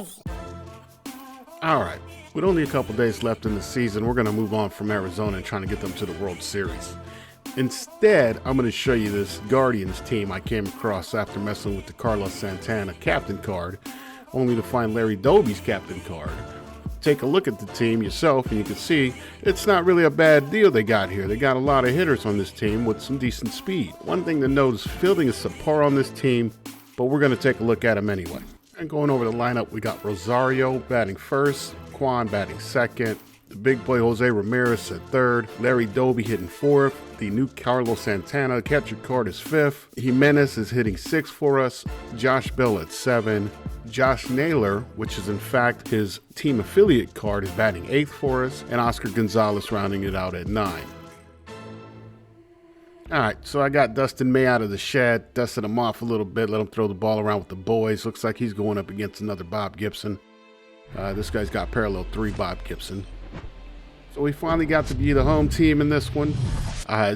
is. All right, with only a couple days left in the season, we're going to move on from Arizona and trying to get them to the World Series. Instead, I'm going to show you this Guardians team I came across after messing with the Carlos Santana captain card, only to find Larry Doby's captain card. Take a look at the team yourself and you can see it's not really a bad deal they got here. They got a lot of hitters on this team with some decent speed. One thing to note is fielding is subpar on this team, but we're going to take a look at them anyway. And going over the lineup, we got Rosario batting first, Kwan batting second, the big boy Jose Ramirez at third, Larry Doby hitting fourth, the new Carlos Santana catcher card is fifth, Jimenez is hitting sixth for us, Josh Bell at seven, Josh Naylor, which is in fact his team affiliate card, is batting eighth for us, and Oscar Gonzalez rounding it out at nine. All right, so I got Dustin May out of the shed, dusted him off a little bit, let him throw the ball around with the boys. Looks like he's going up against another Bob Gibson. This guy's got parallel 3 Bob Gibson. So we finally got to be the home team in this one.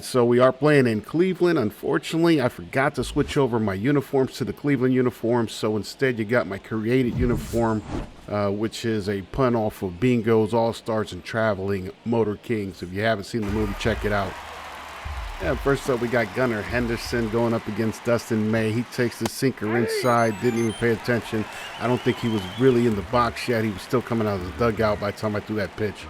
So we are playing in Cleveland. Unfortunately, I forgot to switch over my uniforms to the Cleveland uniforms. So instead, you got my created uniform, which is a pun off of Bingo's All-Stars and Traveling Motor Kings. If you haven't seen the movie, check it out. Yeah, first up, we got Gunnar Henderson going up against Dustin May. He takes the sinker inside, didn't even pay attention. I don't think he was really in the box yet. He was still coming out of the dugout by the time I threw that pitch.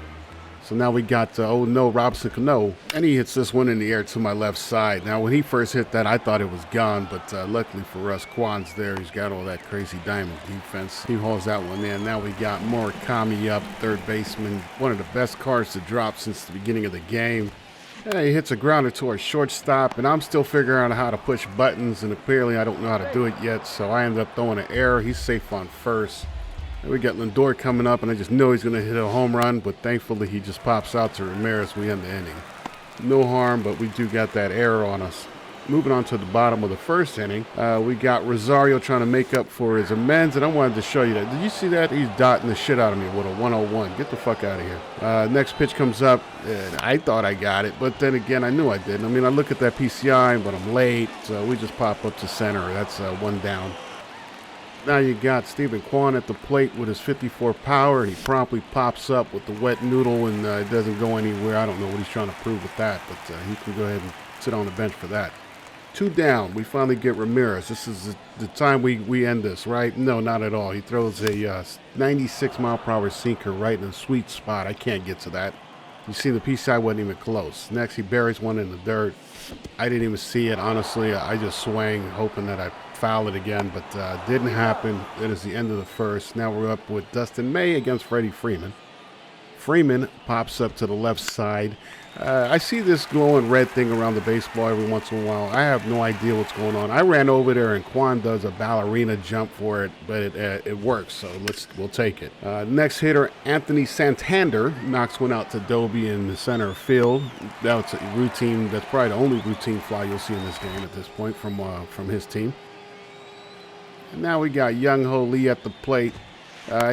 So now we got, Robinson Cano, and he hits this one in the air to my left side. Now, when he first hit that, I thought it was gone, but luckily for us, Kwan's there. He's got all that crazy diamond defense. He hauls that one in. Now we got Murakami up, third baseman, one of the best cards to drop since the beginning of the game. And he hits a grounder to our shortstop, and I'm still figuring out how to push buttons, and apparently I don't know how to do it yet, so I ended up throwing an error. He's safe on first. And we got Lindor coming up, and I just know he's going to hit a home run, but thankfully he just pops out to Ramirez. We end the inning. No harm, but we do got that error on us. Moving on to the bottom of the first inning, we got Rosario trying to make up for his amends, and I wanted to show you that. Did you see that? He's dotting the shit out of me with a 101. Get the fuck out of here. Next pitch comes up, and I thought I got it, but then again, I knew I didn't. I mean, I look at that PCI, but I'm late, so we just pop up to center. That's one down. Now you got Stephen Kwan at the plate with his 54 power. He promptly pops up with the wet noodle, and it doesn't go anywhere. I don't know what he's trying to prove with that, but he can go ahead and sit on the bench for that. 2 down. We finally get Ramirez. This is the time we end this, right? No, not at all. He throws a 96 mile per hour sinker right in the sweet spot. I can't get to that. You see the PCI wasn't even close. Next, he buries one in the dirt. I didn't even see it. Honestly, I just swang, hoping that I foul it again, but didn't happen. It is the end of the first. Now we're up with Dustin May against Freddie Freeman. Freeman pops up to the left side. I see this glowing red thing around the baseball every once in a while. I have no idea what's going on. I ran over there and Kwan does a ballerina jump for it, but it works, so we'll take it. Next hitter, Anthony Santander, knocks one out to Doby in the center field. That's a routine. That's probably the only routine fly you'll see in this game at this point from his team. And now we got Young Ho Lee at the plate.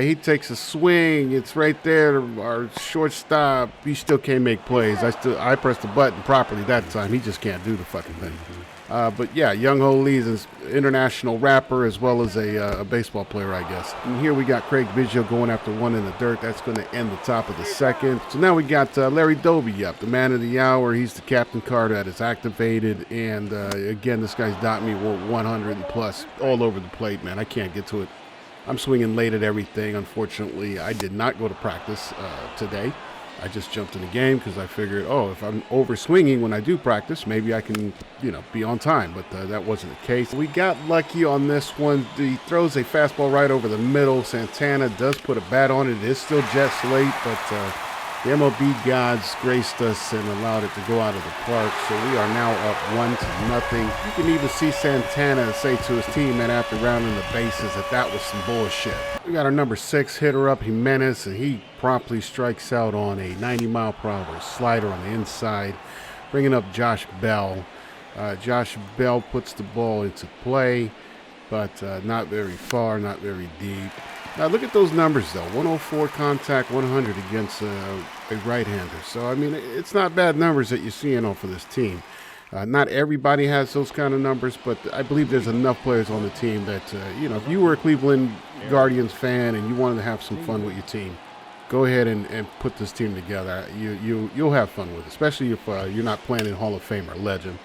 He takes a swing. It's right there. Our shortstop. He still can't make plays. I pressed the button properly that time. He just can't do the fucking thing. But yeah, Young Ho Lee is an international rapper as well as a baseball player, I guess. And here we got Craig Biggio going after one in the dirt. That's going to end the top of the second. So now we got Larry Doby up, the man of the hour. He's the captain card that is activated. And again, this guy's dotting me with 100 and plus all over the plate, man. I can't get to it. I'm swinging late at everything. Unfortunately, I did not go to practice today. I just jumped in the game because I figured, if I'm over swinging when I do practice, maybe I can, be on time. But that wasn't the case. We got lucky on this one. He throws a fastball right over the middle. Santana does put a bat on it. It is still jet slate, but the MLB gods graced us and allowed it to go out of the park. So we are now up 1-0. You can even see Santana say to his teammate after rounding the bases that was some bullshit. We got our number 6 hitter up, Jimenez, and he promptly strikes out on a 90 mile per hour slider on the inside, bringing up Josh Bell. Josh Bell puts the ball into play, but not very far, not very deep. Now look at those numbers though, 104 contact, 100 against a right-hander. So, I mean, it's not bad numbers that you're seeing off of this team. Not everybody has those kind of numbers, but I believe there's enough players on the team that, if you were a Cleveland Guardians fan and you wanted to have some fun with your team, go ahead and put this team together. You'll have fun with it, especially if you're not playing in Hall of Famer legend.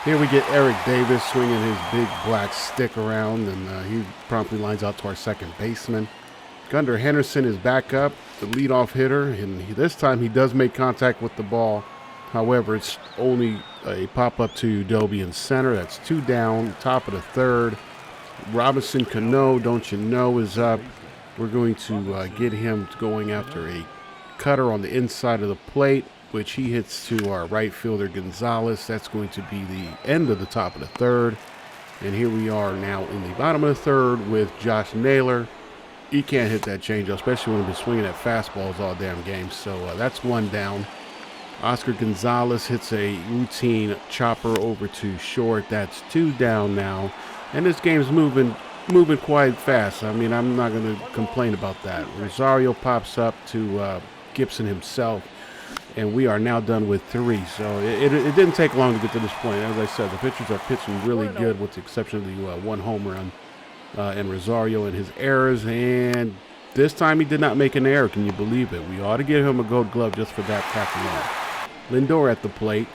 Here we get Eric Davis swinging his big black stick around, and he promptly lines out to our second baseman. Gunnar Henderson is back up, the leadoff hitter, and this time he does make contact with the ball. However, it's only a pop-up to Dobie in center. That's 2 down, top of the third. Robinson Cano, don't you know, is up. We're going to get him going after a cutter on the inside of the plate, which he hits to our right fielder Gonzalez. That's going to be the end of the top of the third. And here we are now in the bottom of the third with Josh Naylor. He can't hit that changeup, especially when he's been swinging at fastballs all damn game. So that's 1 down. Oscar Gonzalez hits a routine chopper over to short. That's 2 down now. And this game's moving quite fast. I mean, I'm not going to complain about that. Rosario pops up to Gibson himself. And we are now done with 3. So it didn't take long to get to this point. As I said, the pitchers are pitching really good with the exception of the 1 home run. And Rosario and his errors. And this time he did not make an error. Can you believe it? We ought to give him a gold glove just for that tackle on. Lindor at the plate.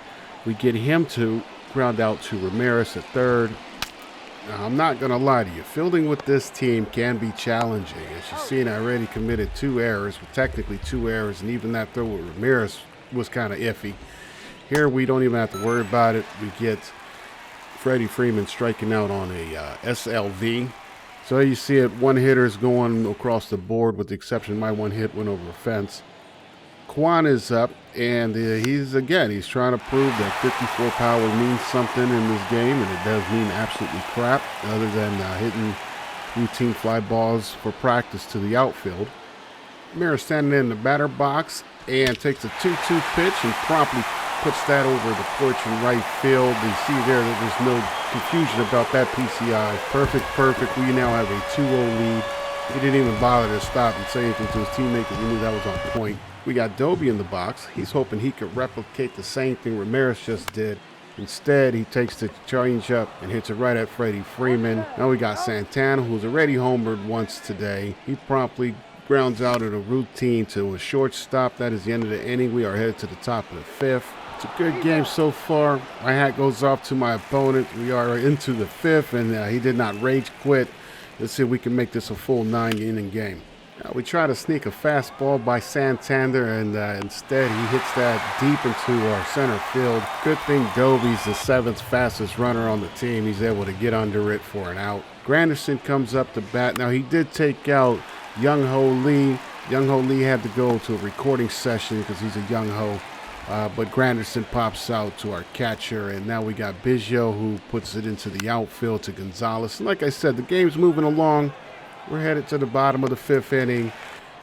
We get him to ground out to Ramirez at third. Now, I'm not going to lie to you. Fielding with this team can be challenging. As you've seen, I already committed 2 errors. Well, technically 2 errors, and even that throw with Ramirez was kind of iffy. Here, we don't even have to worry about it. We get Freddie Freeman striking out on a SLV. So you see it, 1 hitter's going across the board with the exception of my 1 hit went over a fence. Kwan is up, and he's trying to prove that 54 power means something in this game, and it does mean absolutely crap other than hitting routine fly balls for practice to the outfield. Mira standing in the batter box and takes a 2-2 pitch and promptly puts that over the porch in right field. You see there that there's no confusion about that PCI. Perfect. We now have a 2-0 lead. He didn't even bother to stop and say anything to his teammate because he knew that was on point. We got Dobie in the box. He's hoping he could replicate the same thing Ramirez just did. Instead, he takes the changeup and hits it right at Freddie Freeman. Now we got Santana, who's already homered once today. He promptly grounds out at a routine to a shortstop. That is the end of the inning. We are headed to the top of the 5th. It's a good game so far. My hat goes off to my opponent. We are into the 5th, and he did not rage quit. Let's see if we can make this a full 9-inning game. We try to sneak a fastball by Santander, and instead he hits that deep into our center field. Good thing Dobie's the 7th fastest runner on the team. He's able to get under it for an out. Granderson comes up to bat. Now he did take out Young Ho Lee. Young Ho Lee had to go to a recording session because he's a Young Ho. But Granderson pops out to our catcher, and now we got Biggio who puts it into the outfield to Gonzalez. And like I said, the game's moving along. We're headed to the bottom of the 5th inning,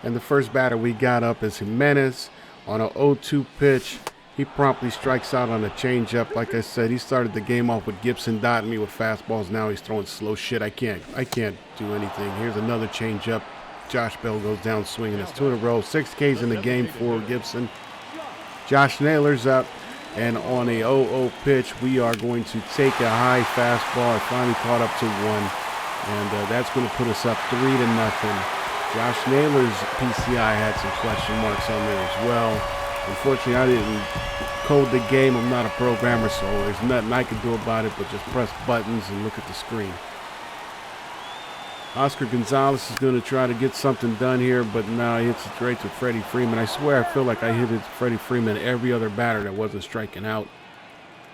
and the first batter we got up is Jimenez on an 0-2 pitch. He promptly strikes out on a changeup. Like I said, he started the game off with Gibson dotting me with fastballs. Now he's throwing slow shit. I can't do anything. Here's another changeup. Josh Bell goes down swinging. It's 2 in a row. 6 Ks in the game for Gibson. Josh Naylor's up, and on a 0-0 pitch, we are going to take a high fastball. It finally caught up to 1. And that's going to put us up 3-0. Josh Naylor's PCI had some question marks on there as well. Unfortunately, I didn't code the game. I'm not a programmer, so there's nothing I can do about it but just press buttons and look at the screen. Oscar Gonzalez is going to try to get something done here, but now he hits it straight to Freddie Freeman. I swear I feel like I hit it to Freddie Freeman every other batter that wasn't striking out.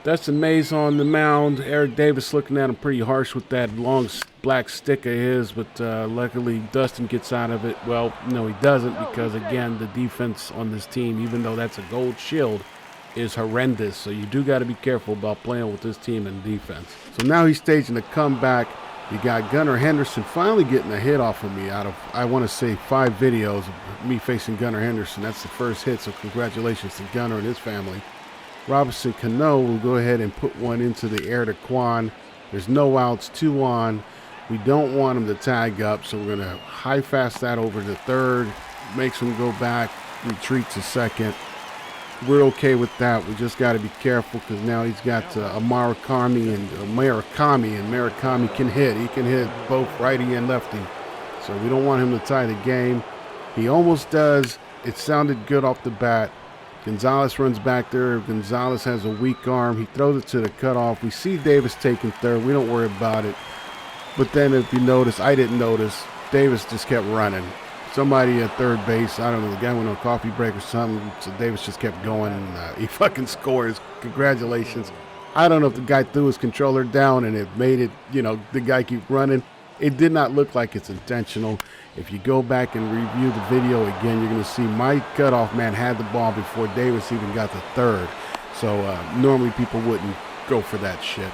Dustin May's on the mound. Eric Davis looking at him pretty harsh with that long black stick of his, but luckily Dustin gets out of it. Well, no, he doesn't, because, again, the defense on this team, even though that's a gold shield, is horrendous. So you do got to be careful about playing with this team in defense. So now he's staging a comeback. You got Gunnar Henderson finally getting a hit off of me out of, I want to say, 5 videos of me facing Gunnar Henderson. That's the first hit, so congratulations to Gunnar and his family. Robinson Cano will go ahead and put one into the air to Kwan. There's no outs, 2 on. We don't want him to tag up, so we're going to high fast that over to third. Makes him go back, retreat to second. We're okay with that. We just got to be careful because now he's got Murakami, and Murakami can hit. He can hit both righty and lefty. So we don't want him to tie the game. He almost does. It sounded good off the bat. Gonzalez runs back there. Gonzalez has a weak arm. He throws it to the cutoff. We see Davis taking third. We don't worry about it. But then if you notice, I didn't notice, Davis just kept running. Somebody at third base, I don't know, the guy went on a coffee break or something, so Davis just kept going, and he fucking scores. Congratulations. I don't know if the guy threw his controller down and it made it, the guy keep running. It did not look like it's intentional. If you go back and review the video again, you're going to see my cutoff man had the ball before Davis even got to third. So normally people wouldn't go for that shit.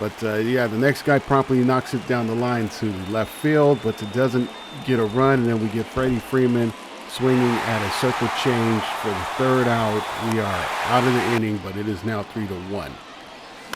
But yeah, the next guy promptly knocks it down the line to left field, but it doesn't get a run. And then we get Freddie Freeman swinging at a circle change for the third out. We are out of the inning, but it is now 3-1.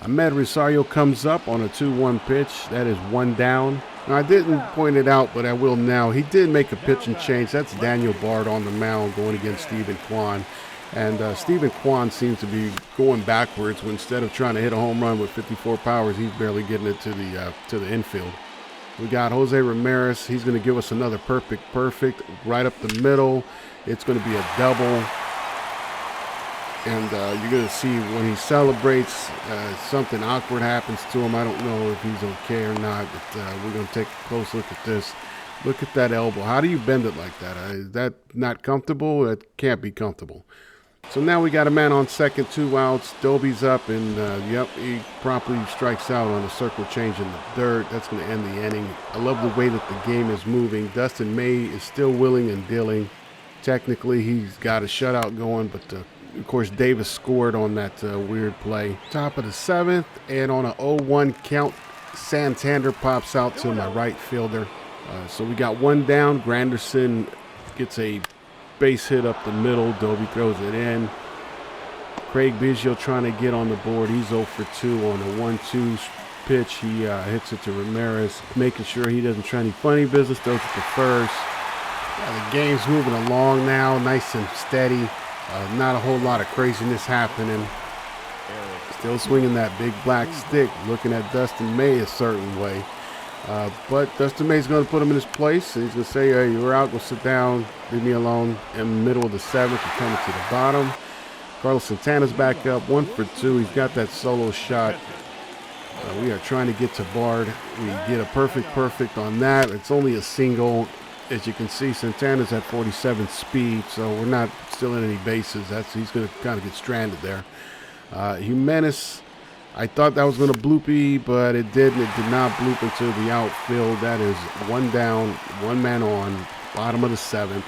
Ahmed Rosario comes up on a 2-1 pitch. That is one down. Now, I didn't point it out, but I will now. He did make a pitch and change. That's Daniel Bard on the mound going against Stephen Kwan. And Stephen Kwan seems to be going backwards when instead of trying to hit a home run with 54 powers, he's barely getting it to the infield. We got Jose Ramirez. He's going to give us another perfect right up the middle. It's going to be a double. And you're going to see when he celebrates, something awkward happens to him. I don't know if he's okay or not, but we're going to take a close look at this. Look at that elbow. How do you bend it like that? Is that not comfortable? That can't be comfortable. So now we got a man on second, 2 outs. Dobie's up, and yep, he promptly strikes out on a circle change in the dirt. That's going to end the inning. I love the way that the game is moving. Dustin May is still willing and dealing. Technically, he's got a shutout going, but of course, Davis scored on that weird play. Top of the 7th, and on an 0-1 count, Santander pops out to my right fielder. So we got one down. Granderson gets a base hit up the middle. Dobie throws it in. Craig Biggio trying to get on the board. He's 0 for 2 on a 1-2 pitch. He hits it to Ramirez, making sure he doesn't try any funny business. Throws it to first. Yeah, the game's moving along now, nice and steady. Not a whole lot of craziness happening. Still swinging that big black stick, looking at Dustin May a certain way. But Dustin May's going to put him in his place. He's going to say, hey, you're out, go sit down, leave me alone. In the middle of the 7th, we're coming to the bottom. Carlos Santana's back up, 1 for 2. He's got that solo shot. We are trying to get to Bard. We get a perfect on that. It's only a single. As you can see, Santana's at 47 speed, so we're not stealing any bases. He's going to kind of get stranded there. Jimenez, I thought that was going to bloopy, but it didn't. It did not bloop into the outfield. That is one down, one man on, bottom of the 7th.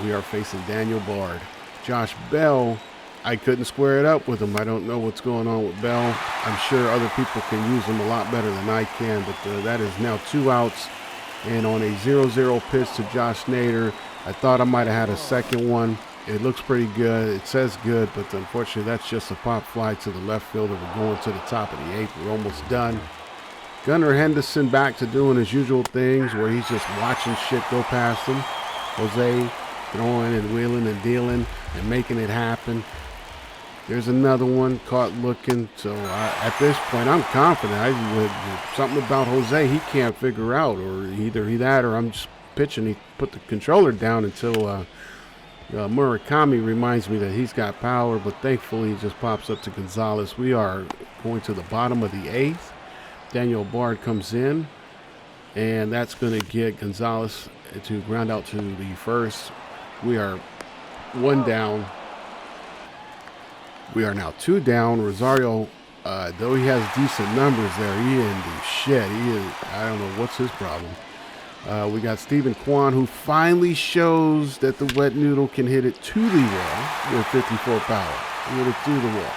We are facing Daniel Bard. Josh Bell, I couldn't square it up with him. I don't know what's going on with Bell. I'm sure other people can use him a lot better than I can, but that is now 2 outs. And on a 0-0 pitch to Josh Nader, I thought I might have had a second one. It looks pretty good. It says good, but unfortunately that's just a pop fly to the left fielder. We're going to the top of the 8th. We're almost done. Gunnar Henderson back to doing his usual things where he's just watching shit go past him. Jose throwing and wheeling and dealing and making it happen. There's another one caught looking. So at this point, I'm confident. Something about Jose he can't figure out, or either that or I'm just pitching. He put the controller down until Murakami reminds me that he's got power, but thankfully he just pops up to Gonzalez. We are going to the bottom of the 8th. Daniel Bard comes in, and that's going to get Gonzalez to ground out to the first. We are 1 down. We are now 2 down. Rosario, though he has decent numbers there, he didn't do shit. I don't know what's his problem. We got Stephen Kwan, who finally shows that the wet noodle can hit it to the wall with 54 power. He hit it through the wall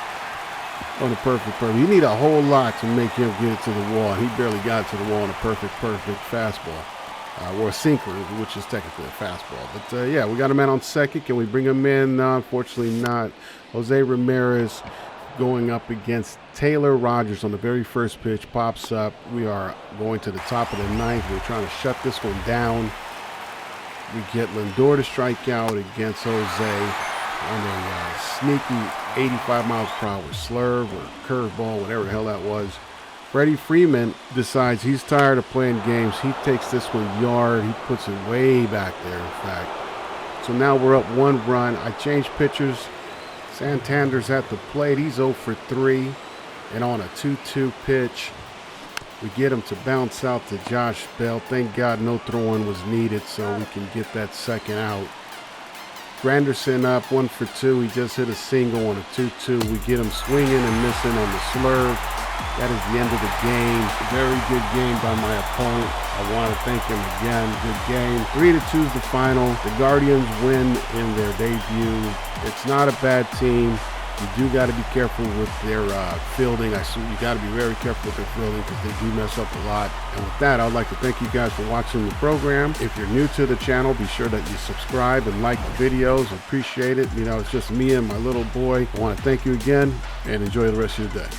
on a perfect. You need a whole lot to make him get it to the wall. He barely got it to the wall on a perfect fastball. Or a sinker, which is technically a fastball. But yeah, we got a man on second. Can we bring him in? No, unfortunately not. Jose Ramirez going up against Taylor Rogers on the very first pitch. Pops up. We are going to the top of the 9th. We're trying to shut this one down. We get Lindor to strike out against Jose on a sneaky 85 miles per hour slurve or curveball, whatever the hell that was. Freddie Freeman decides he's tired of playing games. He takes this one yard. He puts it way back there, in fact. So now we're up 1 run. I changed pitchers. Santander's at the plate. He's 0 for 3. And on a 2-2 pitch, we get him to bounce out to Josh Bell. Thank God no throwing was needed so we can get that second out. Granderson up 1 for 2. He just hit a single on a 2-2. We get him swinging and missing on the slurve. That is the end of the game. Very good game by my opponent. I want to thank him again. Good game. 3-2 is the final. The Guardians win in their debut. It's not a bad team. You do got to be careful with their fielding. You got to be very careful with their fielding because they do mess up a lot. And with that, I'd like to thank you guys for watching the program. If you're new to the channel, be sure that you subscribe and like the videos. I appreciate it. You know, it's just me and my little boy. I want to thank you again and enjoy the rest of your day.